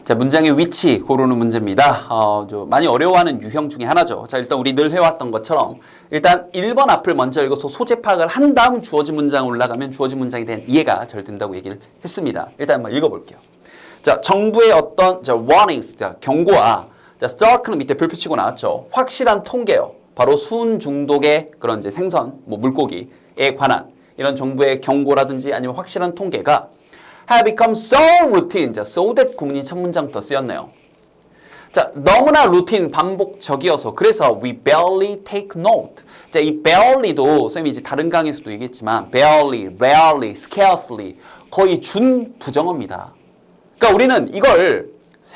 자, 문장의 위치 고르는 문제입니다. 많이 어려워하는 유형 중에 하나죠. 자, 일단 우리 늘 해왔던 것처럼 일단 1번 앞을 먼저 읽어서 소재 파악을 한 다음 주어진 문장 올라가면 주어진 문장에 대한 이해가 잘 된다고 얘기를 했습니다. 일단 한번 읽어볼게요. 자, 정부의 어떤 warnings, 경고와 stark는 밑에 별표 치고 나왔죠. 확실한 통계요. 바로 수은 중독의 그런 이제 생선, 물고기에 관한 이런 정부의 경고라든지 아니면 확실한 통계가 have become so routine. 자, so that 구문이 첫 문장부터 쓰였네요. 자, 너무나 루틴 반복적이어서 그래서 we barely take note. 자, 이 barely도 쌤이 이제 다른 강의에서도 얘기했지만 barely, rarely, scarcely 거의 준부정어입니다. 그러니까 우리는 이걸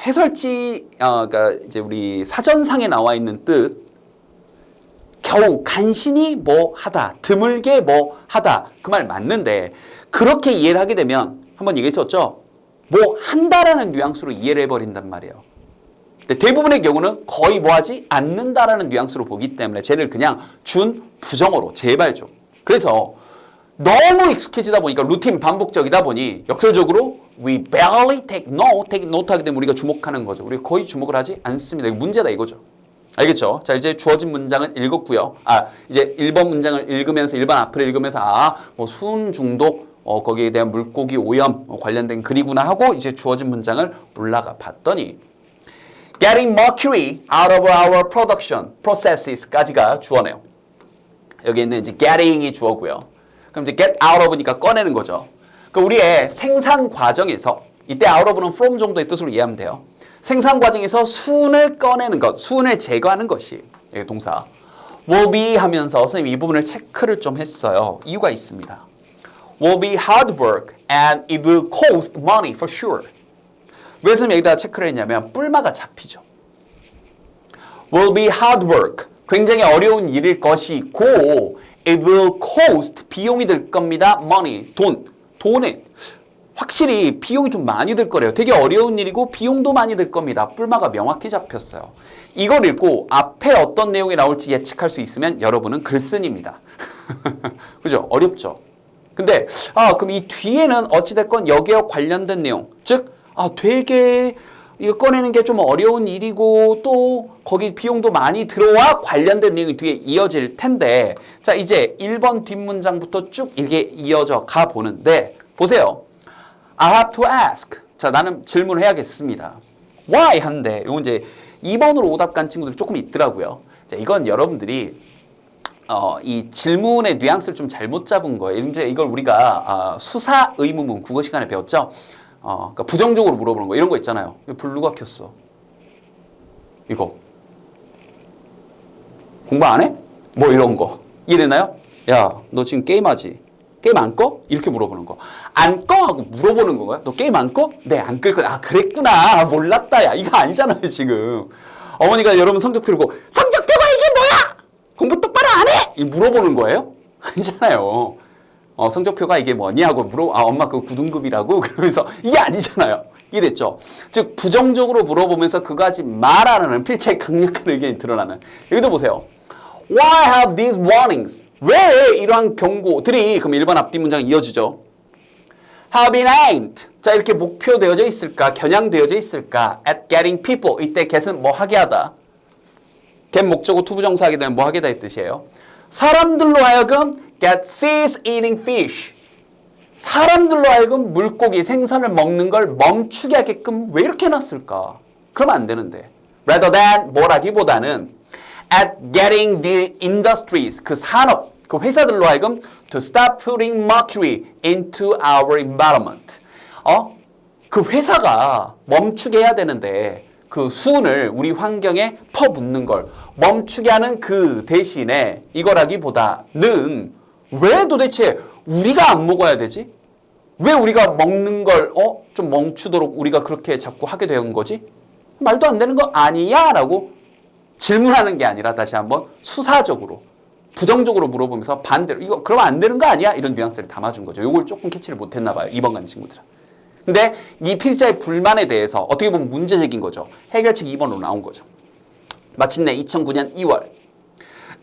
해설지 그러니까 이제 우리 사전상에 나와 있는 뜻 겨우 간신히 뭐 하다, 드물게 뭐 하다 그 말 맞는데 그렇게 이해를 하게 되면 한번 얘기했었죠. 뭐 한다라는 뉘앙스로 이해를 해버린단 말이에요. 근데 대부분의 경우는 거의 뭐 하지 않는다라는 뉘앙스로 보기 때문에 쟤를 그냥 준부정어로 제발 좀. 그래서 너무 익숙해지다 보니까 루틴 반복적이다 보니 역설적으로 we barely take note 하게 되면 우리가 주목하는 거죠. 우리가 거의 주목을 하지 않습니다. 이거 문제다 이거죠. 알겠죠? 자, 이제 주어진 문장은 읽었고요. 이제 1번 문장을 읽으면서 1번 앞을 읽으면서 뭐 수은 중독 거기에 대한 물고기 오염 관련된 글이구나 하고 이제 주어진 문장을 올라가 봤더니 getting mercury out of our production processes까지가 주어네요. 여기 있는 이제 getting이 주어고요. 그럼 이제 get out of니까 꺼내는 거죠. 그러니까 우리의 생산 과정에서 이때 out of는 from 정도의 뜻으로 이해하면 돼요. 생산 과정에서 수은을 꺼내는 것, 수은을 제거하는 것이 동사 will be 하면서 선생님이 이 부분을 체크를 좀 했어요. 이유가 있습니다. will be hard work and it will cost money for sure. 왜 선생님이 여기다 체크를 했냐면 뿔마가 잡히죠. will be hard work. 굉장히 어려운 일일 것이고 it will cost. 비용이 들 겁니다. money. 돈에 확실히 비용이 좀 많이 들 거래요. 되게 어려운 일이고 비용도 많이 들 겁니다. 뿔마가 명확히 잡혔어요. 이걸 읽고 앞에 어떤 내용이 나올지 예측할 수 있으면 여러분은 글쓴이입니다. 그죠? 어렵죠? 근데 그럼 이 뒤에는 어찌됐건 여기와 관련된 내용 즉 되게 이거 꺼내는 게 좀 어려운 일이고 또 거기 비용도 많이 들어와 관련된 내용이 뒤에 이어질 텐데 자 이제 1번 뒷문장부터 쭉 이게 이어져 가 보는데 보세요. I have to ask. 자 나는 질문을 해야겠습니다. Why? 한데 이건 이제 2번으로 오답 간 친구들이 조금 있더라고요. 자 이건 여러분들이 이 질문의 뉘앙스를 좀 잘못 잡은 거예요. 이제 이걸 우리가 수사 의무문 국어 시간에 배웠죠. 그러니까 부정적으로 물어보는 거 이런 거 있잖아요. 불 누가 켰어? 이거 공부 안 해? 뭐 이런 거 이해되나요? 야, 너 지금 게임하지? 게임 안 꺼? 이렇게 물어보는 거. 안 꺼? 하고 물어보는 건가요? 너 게임 안 꺼? 네, 안 끌 거야. 그랬구나. 몰랐다. 야, 이거 아니잖아요, 지금. 어머니가 여러분 성적표 보고 성적표가 이게 뭐야? 공부 똑바로 안 해? 이 물어보는 거예요? 아니잖아요. 성적표가 이게 뭐니? 하고 엄마 그거 9등급이라고? 그러면서 이게 아니잖아요. 이해됐죠? 즉, 부정적으로 물어보면서 그거 하지 말라는 필체의 강력한 의견이 드러나는. 여기도 보세요. Why have these warnings? 왜 이러한 경고들이 그럼 1번 앞뒤 문장 이어지죠. Have been aimed. 자 이렇게 목표되어져 있을까? 겨냥되어져 있을까? At getting people. 이때 get은 뭐 하게 하다. get 목적어 투부정사 하게 되면 뭐 하게 다 이 뜻이에요. 사람들로 하여금 get cease eating fish. 사람들로 하여금 물고기 생선을 먹는 걸 멈추게 하게끔 왜 이렇게 해놨을까? 그러면 안 되는데. Rather than 뭐라기보다는 at getting the industries 그 산업 그 회사들로 하여금 to stop putting mercury into our environment. 그 회사가 멈추게 해야 되는데 그 수은을 우리 환경에 퍼붓는 걸 멈추게 하는 그 대신에 이거라기보다는 왜 도대체 우리가 안 먹어야 되지? 왜 우리가 먹는 걸 좀 멈추도록 우리가 그렇게 자꾸 하게 된 거지? 말도 안 되는 거 아니야? 라고 질문하는 게 아니라 다시 한번 수사적으로 부정적으로 물어보면서 반대로 이거 그러면 안 되는 거 아니야? 이런 뉘앙스를 담아준 거죠. 이걸 조금 캐치를 못했나 봐요. 2번 간 친구들은. 근데 이 필자의 불만에 대해서 어떻게 보면 문제적인 거죠. 해결책 2번으로 나온 거죠. 마침내 2009년 2월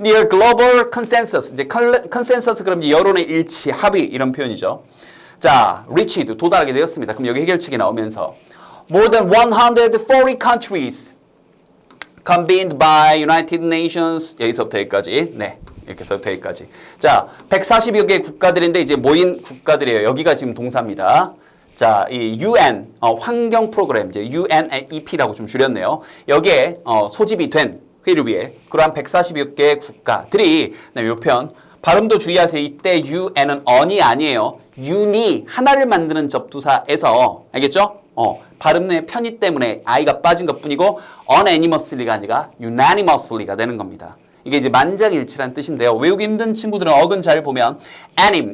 Near Global Consensus 이제 컨센서스 그럼 이제 여론의 일치, 합의 이런 표현이죠. 자, reached 도달하게 되었습니다. 그럼 여기 해결책이 나오면서 more than 140 countries convened by United Nations 여기서부터 여기까지 네 이렇게 해서부터 여기까지 자 140여 개 국가들인데 이제 모인 국가들이에요. 여기가 지금 동사입니다. 자, 이 UN 환경 프로그램 이제 UNEP라고 좀 줄였네요. 여기에 소집이 된 회의를 위해 그러한 140여 개 국가들이 이 편 발음도 주의하세요. 이때 UN은 on이 아니에요. un이 하나를 만드는 접두사에서 알겠죠? 발음의 편의 때문에 I가 빠진 것뿐이고 unanimously가 아니라 unanimously가 되는 겁니다. 이게 이제 만장일치란 뜻인데요. 외우기 힘든 친구들은 어근 잘 보면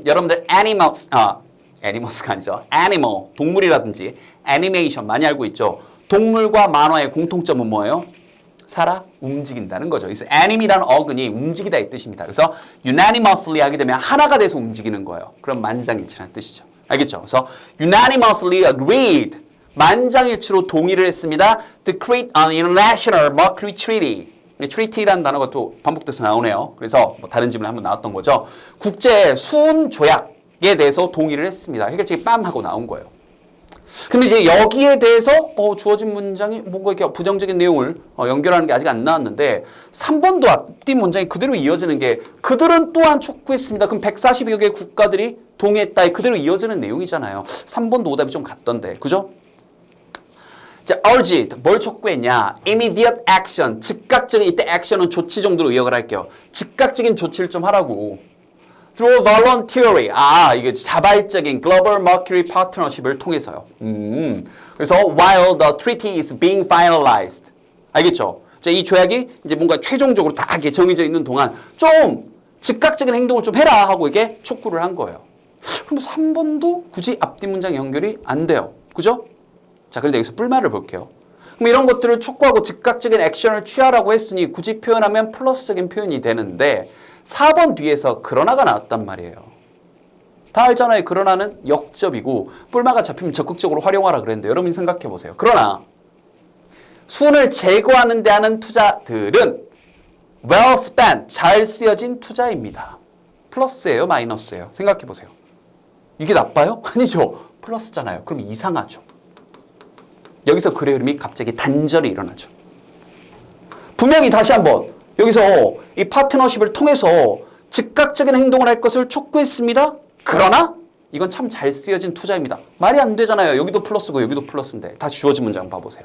여러분들 animals가 아니죠. animal, 동물이라든지 애니메이션 많이 알고 있죠. 동물과 만화의 공통점은 뭐예요? 살아 움직인다는 거죠. 그래서 anim이라는 어근이 움직이다 이 뜻입니다. 그래서 unanimously 하게 되면 하나가 돼서 움직이는 거예요. 그럼 만장일치라는 뜻이죠. 알겠죠? 그래서 unanimously agreed 만장일치로 동의를 했습니다. To create an international mercury treaty. treaty라는 단어가 또 반복돼서 나오네요. 그래서 뭐 다른 질문에 한번 나왔던 거죠. 국제 수은 조약에 대해서 동의를 했습니다. 해결책이 빰 하고 나온 거예요. 근데 이제 여기에 대해서 주어진 문장이 뭔가 이렇게 부정적인 내용을 연결하는 게 아직 안 나왔는데 3번도 앞뒤 문장이 그대로 이어지는 게 그들은 또한 촉구했습니다. 그럼 140여 개 국가들이 동의했다. 그대로 이어지는 내용이잖아요. 3번도 오답이 좀 같던데. 그죠? 자, urged. 뭘 촉구했냐? immediate action. 즉각적인 이때 action은 조치 정도로 의역을 할게요. 즉각적인 조치를 좀 하라고. through voluntary. 이게 자발적인 global mercury partnership을 통해서요. 그래서 while the treaty is being finalized. 알겠죠? 자, 이 조약이 이제 뭔가 최종적으로 다 이렇게 정해져 있는 동안 좀 즉각적인 행동을 좀 해라 하고 이게 촉구를 한 거예요. 그럼 3번도 굳이 앞뒤 문장 연결이 안 돼요. 그죠? 자, 그런데 여기서 뿔말을 볼게요. 그럼 이런 것들을 촉구하고 즉각적인 액션을 취하라고 했으니 굳이 표현하면 플러스적인 표현이 되는데 4번 뒤에서 그러나가 나왔단 말이에요. 다 알잖아요. 그러나는 역접이고 뿔마가 잡히면 적극적으로 활용하라 그랬는데 여러분이 생각해 보세요. 그러나 수은을 제거하는 데 하는 투자들은 well spent, 잘 쓰여진 투자입니다. 플러스예요? 마이너스예요? 생각해 보세요. 이게 나빠요? 아니죠. 플러스잖아요. 그럼 이상하죠. 여기서 글의 흐름이 갑자기 단절이 일어나죠. 분명히 다시 한번 여기서 이 파트너십을 통해서 즉각적인 행동을 할 것을 촉구했습니다. 그러나 이건 참 잘 쓰여진 투자입니다. 말이 안 되잖아요. 여기도 플러스고 여기도 플러스인데 다시 주어진 문장 봐보세요.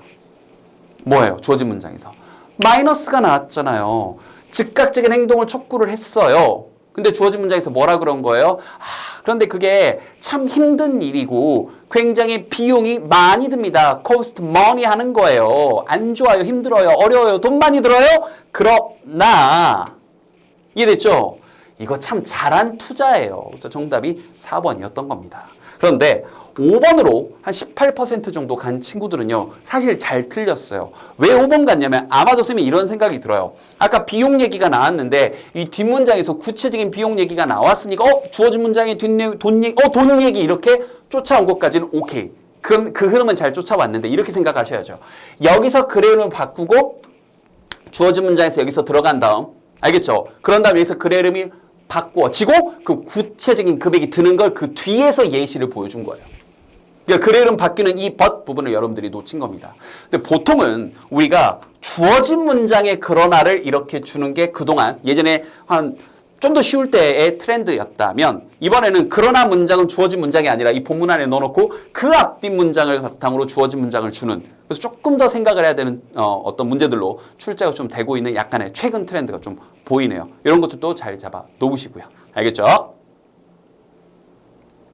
뭐예요? 주어진 문장에서 마이너스가 나왔잖아요. 즉각적인 행동을 촉구를 했어요. 근데 주어진 문장에서 뭐라 그런 거예요? 그런데 그게 참 힘든 일이고 굉장히 비용이 많이 듭니다. cost money 하는 거예요. 안 좋아요. 힘들어요. 어려워요. 돈 많이 들어요. 그러나 이해됐죠? 이거 참 잘한 투자예요. 그래서 정답이 4번이었던 겁니다. 그런데 5번으로 한 18% 정도 간 친구들은요. 사실 잘 틀렸어요. 왜 5번 갔냐면 아마도 쌤이 이런 생각이 들어요. 아까 비용 얘기가 나왔는데 이 뒷문장에서 구체적인 비용 얘기가 나왔으니까 주어진 문장에 돈 얘기 이렇게 쫓아온 것까지는 오케이. 그럼 그 흐름은 잘 쫓아왔는데 이렇게 생각하셔야죠. 여기서 글의 흐름을 바꾸고 주어진 문장에서 여기서 들어간 다음 알겠죠? 그런 다음에 여기서 글의 흐름이 바꿔지고 그 구체적인 금액이 드는 걸 그 뒤에서 예시를 보여준 거예요. 그러니까 글의 흐름 바뀌는 이 but 부분을 여러분들이 놓친 겁니다. 근데 보통은 우리가 주어진 문장의 그러나를 이렇게 주는 게 그동안 예전에 한 좀 더 쉬울 때의 트렌드였다면 이번에는 그러나 문장은 주어진 문장이 아니라 이 본문 안에 넣어놓고 그 앞뒷 문장을 바탕으로 주어진 문장을 주는 그래서 조금 더 생각을 해야 되는 어떤 문제들로 출제가 좀 되고 있는 약간의 최근 트렌드가 좀 보이네요. 이런 것들도 잘 잡아 놓으시고요. 알겠죠?